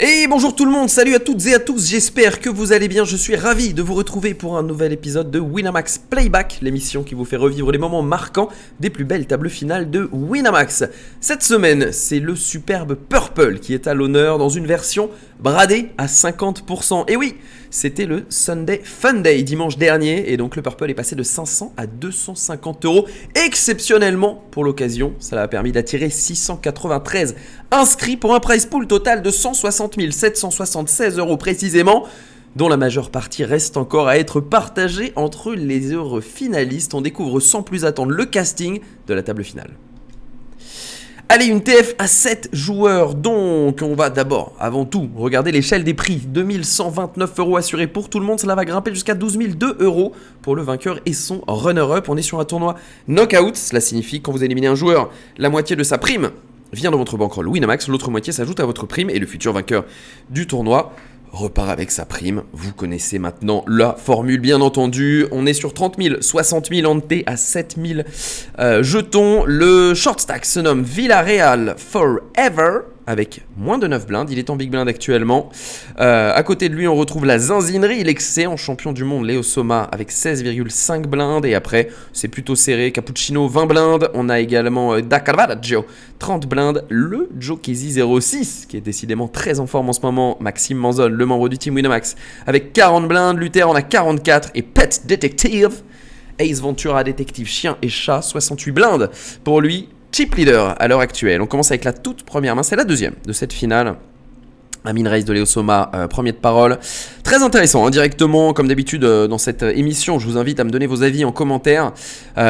Et bonjour tout le monde, salut à toutes et à tous, j'espère que vous allez bien, je suis ravi de vous retrouver pour un nouvel épisode de Winamax Playback, l'émission qui vous fait revivre les moments marquants des plus belles tables finales de Winamax. Cette semaine, c'est le superbe Purple qui est à l'honneur dans une version bradée à 50%. Et oui, c'était le Sunday Funday dimanche dernier, et donc le Purple est passé de 500 à 250 euros. Exceptionnellement, pour l'occasion, ça a permis d'attirer 693 inscrits pour un prize pool total de 160 776 euros précisément, dont la majeure partie reste encore à être partagée entre les heureux finalistes. On découvre sans plus attendre le casting de la table finale. Allez, une TF à 7 joueurs, donc on va d'abord, avant tout, regarder l'échelle des prix. 2129 euros assurés pour tout le monde, cela va grimper jusqu'à 12 002 euros pour le vainqueur et son runner-up. On est sur un tournoi knockout, cela signifie que quand vous éliminez un joueur, la moitié de sa prime vient dans votre bankroll Winamax, l'autre moitié s'ajoute à votre prime et le futur vainqueur du tournoi repart avec sa prime. Vous connaissez maintenant la formule, bien entendu. On est sur 30 000, 60 000 ante à 7 000 jetons. Le short stack se nomme Villarreal Forever, avec moins de 9 blindes. Il est en big blind actuellement. À côté de lui, on retrouve la zinzinerie, l'excellent champion du monde Leo Soma avec 16,5 blindes. Et après, c'est plutôt serré. Cappuccino, 20 blindes. On a également Da Caravaggio, 30 blindes. Le Jokezi 06, qui est décidément très en forme en ce moment. Maxime Manzol, le membre du team Winamax, avec 40 blindes. Luther en a 44. Et Pet Detective, Ace Ventura Détective Chien et Chat, 68 blindes. Pour lui, Chip leader à l'heure actuelle. On commence avec la toute première main, c'est la deuxième de cette finale. Amin Reis de Leo Soma, premier de parole. Très intéressant, directement, comme d'habitude dans cette émission, je vous invite à me donner vos avis en commentaire.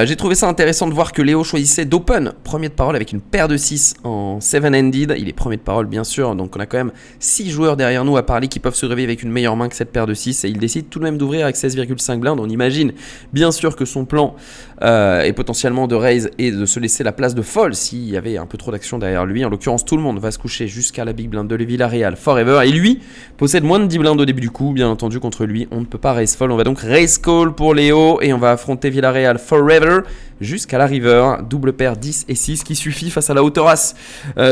J'ai trouvé ça intéressant de voir que Léo choisissait d'open, premier de parole avec une paire de 6 en 7-handed. Il est premier de parole bien sûr, donc on a quand même 6 joueurs derrière nous à parler qui peuvent se réveiller avec une meilleure main que cette paire de 6. Et il décide tout de même d'ouvrir avec 16,5 blindes. On imagine bien sûr que son plan est potentiellement de raise et de se laisser la place de fold s'il y avait un peu trop d'action derrière lui. En l'occurrence, tout le monde va se coucher jusqu'à la big blind de Villarreal Forever, et lui possède moins de 10 blindes au début du coup. Bien entendu, contre lui on ne peut pas raise fold, on va donc raise call pour Léo et on va affronter Villarreal Forever jusqu'à la river. Double paire 10 et 6 qui suffit face à la hauteur as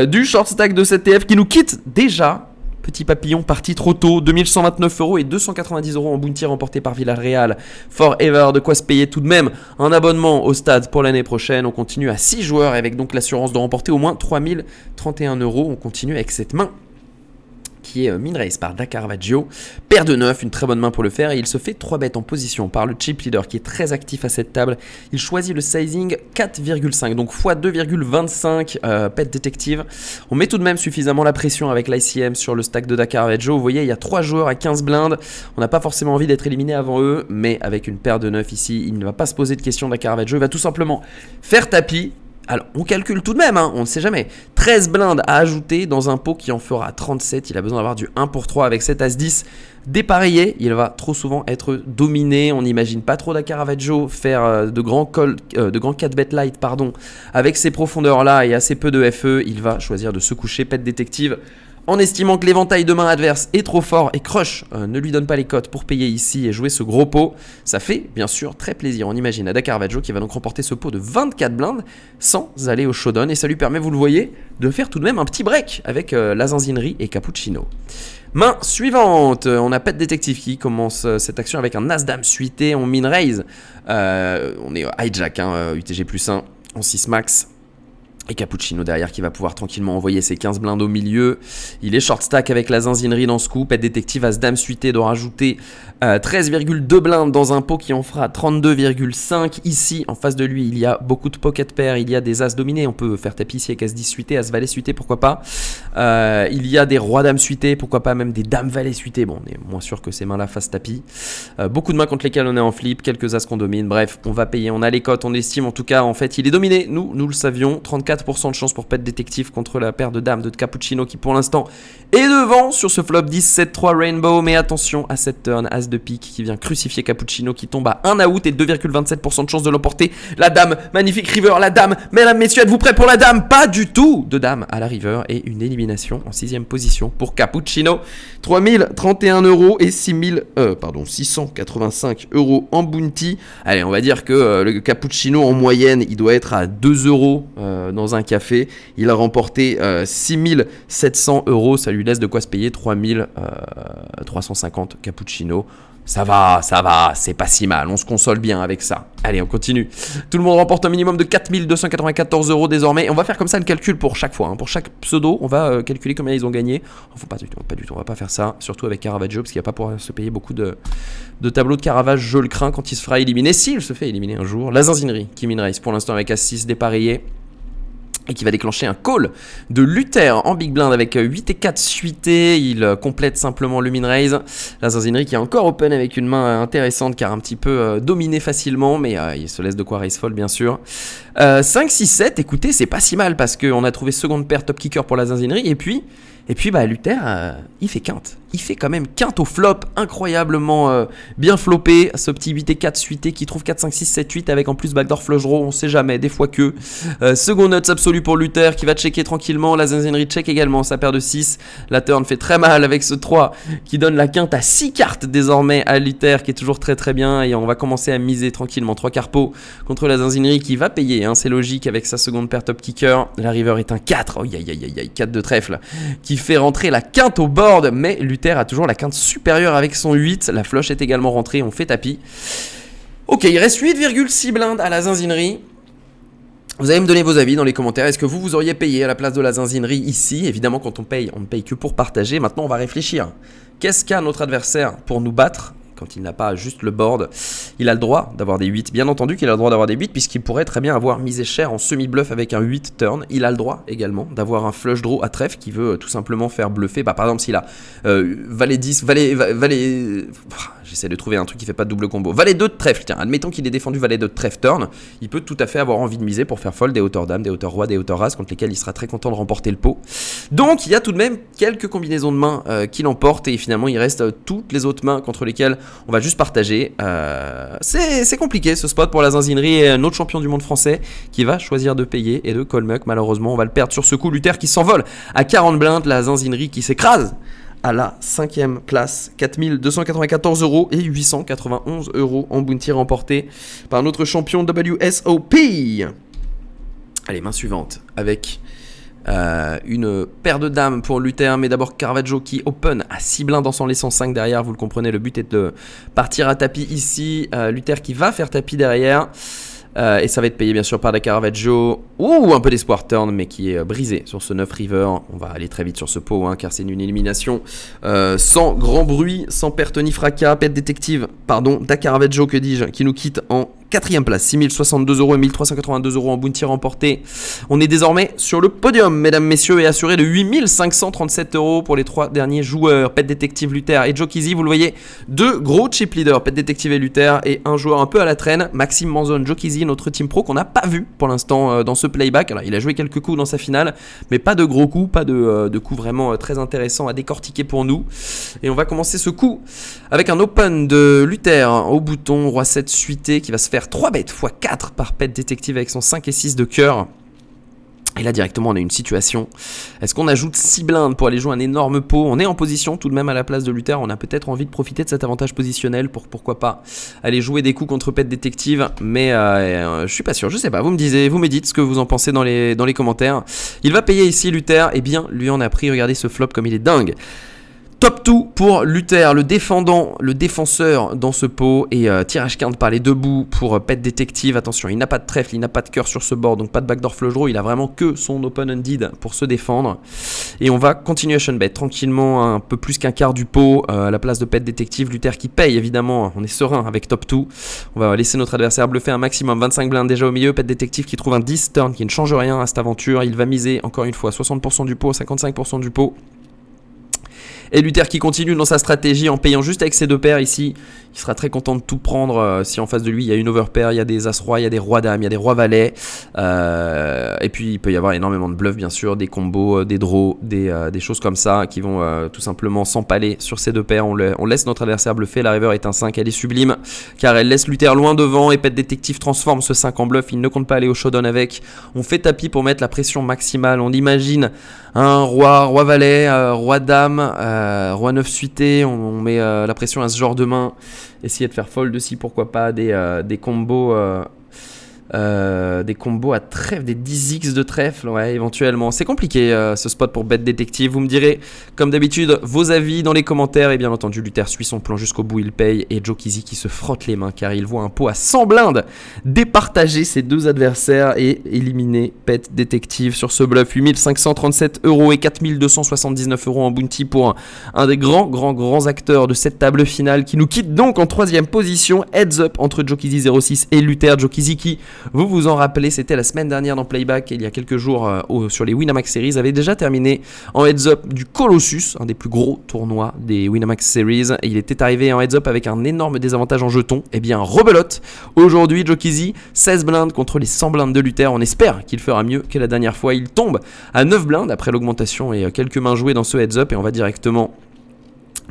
du short stack de cette TF qui nous quitte déjà. Petit papillon parti trop tôt, 2129 euros et 290 euros en bounty remporté par Villarreal Forever. De quoi se payer tout de même un abonnement au stade pour l'année prochaine. On continue à 6 joueurs avec donc l'assurance de remporter au moins 3031 euros. On continue avec cette main qui est min raise par Da Caravaggio, paire de 9, une très bonne main pour le faire, et il se fait 3 bêtes en position par le chip leader qui est très actif à cette table. Il choisit le sizing 4,5, donc x 2,25 pet détective. On met tout de même suffisamment la pression avec l'ICM sur le stack de Da Caravaggio. Vous voyez, il y a 3 joueurs à 15 blindes, on n'a pas forcément envie d'être éliminé avant eux, mais avec une paire de 9 ici, il ne va pas se poser de questions. Da Caravaggio, il va tout simplement faire tapis. Alors, on calcule tout de même, on ne sait jamais. 13 blindes à ajouter dans un pot qui en fera 37. Il a besoin d'avoir du 1 pour 3 avec cet As-10 dépareillé. Il va trop souvent être dominé. On n'imagine pas trop Da Caravaggio faire de grands 4-bet light avec ces profondeurs-là et assez peu de FE. Il va choisir de se coucher pet détective en estimant que l'éventail de main adverse est trop fort et Crush ne lui donne pas les cotes pour payer ici et jouer ce gros pot. Ça fait bien sûr très plaisir, on imagine, à Da Caravaggio qui va donc remporter ce pot de 24 blindes sans aller au showdown, et ça lui permet, vous le voyez, de faire tout de même un petit break avec la zinzinerie et Cappuccino. Main suivante, on a Pet Detective qui commence cette action avec un As-Dame suité en min raise. On est hijack, UTG plus 1 en 6 max. Et Cappuccino derrière qui va pouvoir tranquillement envoyer ses 15 blindes au milieu. Il est short stack avec la zinzinerie dans ce coup. Pet détective As-Dame suité doit rajouter 13,2 blindes dans un pot qui en fera 32,5. Ici, en face de lui, il y a beaucoup de pocket pairs. Il y a des As dominés. On peut faire tapis ici avec As-10 suité, As-Valet suité, pourquoi pas. Il y a des Rois-Dames suités, pourquoi pas même des Dames-Valet suités. Bon, on est moins sûr que ces mains-là fassent tapis. Beaucoup de mains contre lesquelles on est en flip, quelques As qu'on domine. Bref, on va payer. On a les cotes, on estime en tout cas. En fait, il est dominé. Nous le savions. 34% de chance pour Pet Détective contre la paire de dames de Cappuccino qui pour l'instant est devant sur ce flop 10-7-3 Rainbow. Mais attention à cette turn As de pique qui vient crucifier Cappuccino qui tombe à 1 out et 2,27% de chance de l'emporter. La dame, magnifique river, la dame, mesdames, messieurs, êtes-vous prêts pour la dame? Pas du tout de dame à la river et une élimination en 6ème position pour Cappuccino. 3031 euros et 685 euros en bounty. Allez, on va dire que le Cappuccino en moyenne il doit être à 2 euros dans un café. Il a remporté 6700 €. Ça lui laisse de quoi se payer 3350 cappuccino. Ça va, c'est pas si mal, on se console bien avec ça. Allez, on continue. Tout le monde remporte un minimum de 4294 € désormais. Et on va faire comme ça le calcul pour chaque fois. Pour chaque pseudo, on va calculer combien ils ont gagné. Enfin, pas du tout, on va pas faire ça. Surtout avec Caravaggio, parce qu'il va pas pouvoir se payer beaucoup de tableaux de Caravage, je le crains, quand il se fera éliminer. S'il se fait éliminer un jour. La zinzinerie, Kim In Race, pour l'instant avec As-6 dépareillé. Et qui va déclencher un call de Luther en big blind avec 8 et 4 suités. Il complète simplement le min raise. La zinzinerie qui est encore open avec une main intéressante car un petit peu dominé facilement, mais il se laisse de quoi raise fold bien sûr. 5, 6, 7, écoutez, c'est pas si mal parce qu'on a trouvé seconde paire top kicker pour la zinzinerie. Et puis Luther, il fait quinte. Il fait quand même quinte au flop, incroyablement bien floppé. Ce petit 8 et 4 suité qui trouve 4, 5, 6, 7, 8 avec en plus backdoor flush draw, on sait jamais, des fois que. Second nuts absolu pour Luther qui va checker tranquillement. La zinzinerie check également sa paire de 6. La turn fait très mal avec ce 3 qui donne la quinte à 6 cartes désormais à Luther qui est toujours très très bien. Et on va commencer à miser tranquillement 3 carpos contre la zinzinerie qui va payer, c'est logique avec sa seconde paire top kicker. La river est un 4, 4 de trèfle qui fait rentrer la quinte au board, mais Luther a toujours la quinte supérieure avec son 8. La flush est également rentrée, on fait tapis. Ok, il reste 8,6 blindes à la zinzinerie. Vous allez me donner vos avis dans les commentaires. Est-ce que vous auriez payé à la place de la zinzinerie ici? Évidemment, quand on paye, on ne paye que pour partager. Maintenant, on va réfléchir. Qu'est-ce qu'a notre adversaire pour nous battre? Quand il n'a pas juste le board, il a le droit d'avoir des 8. Bien entendu qu'il a le droit d'avoir des 8 puisqu'il pourrait très bien avoir misé cher en semi-bluff avec un 8 turn. Il a le droit également d'avoir un flush draw à trèfle qui veut tout simplement faire bluffer. Par exemple, s'il a valet 10, valet... J'essaie de trouver un truc qui fait pas de double combo. Valet 2 de trèfle, tiens, admettons qu'il ait défendu valet 2 de trèfle turn. Il peut tout à fait avoir envie de miser pour faire fold des hauteurs dames, des hauteurs rois, des hauteurs as, contre lesquels il sera très content de remporter le pot. Donc il y a tout de même quelques combinaisons de mains qui l'emportent et finalement il reste toutes les autres mains contre lesquelles on va juste partager. C'est compliqué ce spot pour la zinzinerie et un autre champion du monde français qui va choisir de payer et de call muck. Malheureusement, on va le perdre sur ce coup. Luther qui s'envole à 40 blindes, la zinzinerie qui s'écrase à la 5e place, 4294 € et 891 € en bounty remporté par notre champion WSOP. Allez, main suivante avec une paire de dames pour Luther, mais d'abord Caravaggio qui open à 6 blindes en s'en laissant 5 derrière. Vous le comprenez, le but est de partir à tapis ici. Luther qui va faire tapis derrière. Et ça va être payé bien sûr par la Caravaggio. Ouh, un peu d'espoir turn, mais qui est brisé sur ce 9 river. On va aller très vite sur ce pot, car c'est une élimination sans grand bruit, sans perte ni fracas. Pète détective, pardon, da Caravaggio, que dis-je, qui nous quitte en 4e place, 6062 € et 1382 € en bounty remporté. On est désormais sur le podium, mesdames, messieurs, et assuré de 8537 € pour les 3 derniers joueurs. Pet Detective, Luther et Jokeezy, vous le voyez, 2 gros chip leaders, Pet Detective et Luther, et un joueur un peu à la traîne, Maxime Manzone, Jokeezy, notre team pro qu'on n'a pas vu pour l'instant dans ce playback. Alors il a joué quelques coups dans sa finale, mais pas de gros coups, pas de coups vraiment très intéressants à décortiquer pour nous. Et on va commencer ce coup avec un open de Luther au bouton, roi 7 suité, qui va se faire 3 bêtes x 4 par Pet Detective avec son 5 et 6 de cœur. Et là directement on a une situation. Est-ce qu'on ajoute 6 blindes pour aller jouer un énorme pot? On est en position tout de même à la place de Luther. On a peut-être envie de profiter de cet avantage positionnel pour pourquoi pas aller jouer des coups contre Pet Detective. Mais je suis pas sûr, je sais pas. Vous me dites ce que vous en pensez dans les commentaires. Il va payer ici Luther. Eh bien lui en a pris, regardez ce flop comme il est dingue. Top 2 pour Luther, le défenseur dans ce pot, et tirage quinte par les deux bouts pour Pet Detective. Attention, il n'a pas de trèfle, il n'a pas de cœur sur ce board, donc pas de backdoor flush draw, il a vraiment que son open undid pour se défendre. Et on va continuation bet tranquillement, un peu plus qu'un quart du pot à la place de Pet Detective. Luther qui paye évidemment, on est serein avec top 2. On va laisser notre adversaire bluffer un maximum, 25 blindes déjà au milieu. Pet Detective qui trouve un 10 turn qui ne change rien à cette aventure. Il va miser encore une fois 60% du pot, 55% du pot. Et Luther qui continue dans sa stratégie en payant juste avec ses deux paires ici. Il sera très content de tout prendre si en face de lui il y a une overpair, il y a des as-rois, il y a des rois-dames, il y a des rois-valets. Et puis il peut y avoir énormément de bluffs bien sûr, des combos, des draws, des choses comme ça qui vont tout simplement s'empaler sur ces deux paires. On laisse notre adversaire bluffer, la river est un 5, elle est sublime car elle laisse Luther loin devant et Pet Detective transforme ce 5 en bluff. Il ne compte pas aller au showdown avec. On fait tapis pour mettre la pression maximale. On imagine un roi, roi-valet, roi-dame, roi 9 suité, on met la pression à ce genre de main. Essayer de faire fold aussi, pourquoi pas, des combos Des combos à trèfle, des 10x de trèfle, ouais, éventuellement. C'est compliqué ce spot pour Bet Détective. Vous me direz, comme d'habitude, vos avis dans les commentaires. Et bien entendu, Luther suit son plan jusqu'au bout, il paye. Et Joe Kizzy qui se frotte les mains car il voit un pot à 100 blindes départager ses deux adversaires et éliminer Bet Détective sur ce bluff. 8537 € et 4279 € en bounty pour un des grands acteurs de cette table finale qui nous quitte donc en 3ème position. Heads up entre Joe Kizzy 06 et Luther. Joe Kizzy qui, vous vous en rappelez, c'était la semaine dernière dans Playback, il y a quelques jours sur les Winamax Series, avait déjà terminé en heads up du Colossus, un des plus gros tournois des Winamax Series, et il était arrivé en heads up avec un énorme désavantage en jetons. Et bien rebelote, aujourd'hui Joe Kizzy, 16 blindes contre les 100 blindes de Luther. On espère qu'il fera mieux que la dernière fois. Il tombe à 9 blindes après l'augmentation et quelques mains jouées dans ce heads up, et on va directement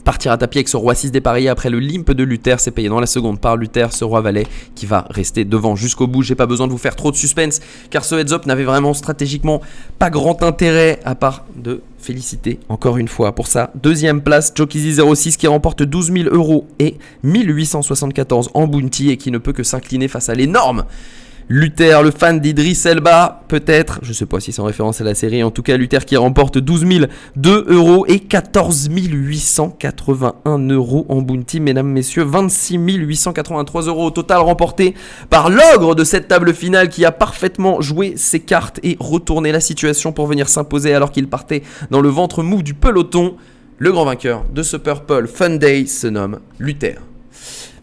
partir à tapis avec ce roi 6 dépareillé après le limp de Luther. C'est payé dans la seconde par Luther, ce roi valet qui va rester devant jusqu'au bout. J'ai pas besoin de vous faire trop de suspense car ce heads up n'avait vraiment stratégiquement pas grand intérêt à part de féliciter encore une fois pour sa 2ème place Joe Kizzy 06 qui remporte 12 000 € et 1874 en bounty et qui ne peut que s'incliner face à l'énorme Luther, le fan d'Idris Elba, peut-être, je sais pas si c'est en référence à la série, en tout cas Luther qui remporte 12 002 € et 14 881 € en bounty, mesdames, messieurs, 26 883 € au total remportés par l'ogre de cette table finale qui a parfaitement joué ses cartes et retourné la situation pour venir s'imposer alors qu'il partait dans le ventre mou du peloton. Le grand vainqueur de ce Purple Fun Day se nomme Luther.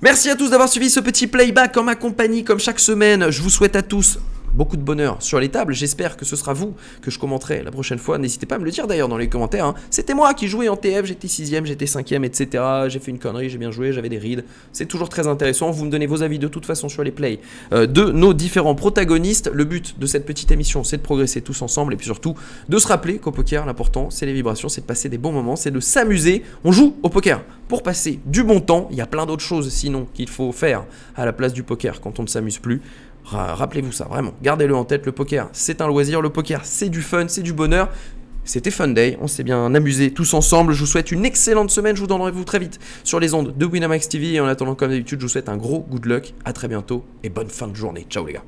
Merci à tous d'avoir suivi ce petit playback en ma compagnie comme chaque semaine. Je vous souhaite à tous beaucoup de bonheur sur les tables. J'espère que ce sera vous que je commenterai la prochaine fois. N'hésitez pas à me le dire d'ailleurs dans les commentaires. Hein. C'était moi qui jouais en TF, j'étais 6ème, j'étais 5ème, etc. J'ai fait une connerie, j'ai bien joué, j'avais des rides. C'est toujours très intéressant. Vous me donnez vos avis de toute façon sur les plays de nos différents protagonistes. Le but de cette petite émission, c'est de progresser tous ensemble et puis surtout de se rappeler qu'au poker, l'important, c'est les vibrations, c'est de passer des bons moments, c'est de s'amuser. On joue au poker pour passer du bon temps. Il y a plein d'autres choses sinon qu'il faut faire à la place du poker quand on ne s'amuse plus. Rappelez-vous ça, vraiment, gardez-le en tête, le poker c'est un loisir, le poker c'est du fun, c'est du bonheur. C'était Fun Day, on s'est bien amusé tous ensemble. Je vous souhaite une excellente semaine, je vous donne rendez-vous très vite sur les ondes de Winamax TV. Et en attendant, comme d'habitude, je vous souhaite un gros good luck, à très bientôt et bonne fin de journée. Ciao les gars.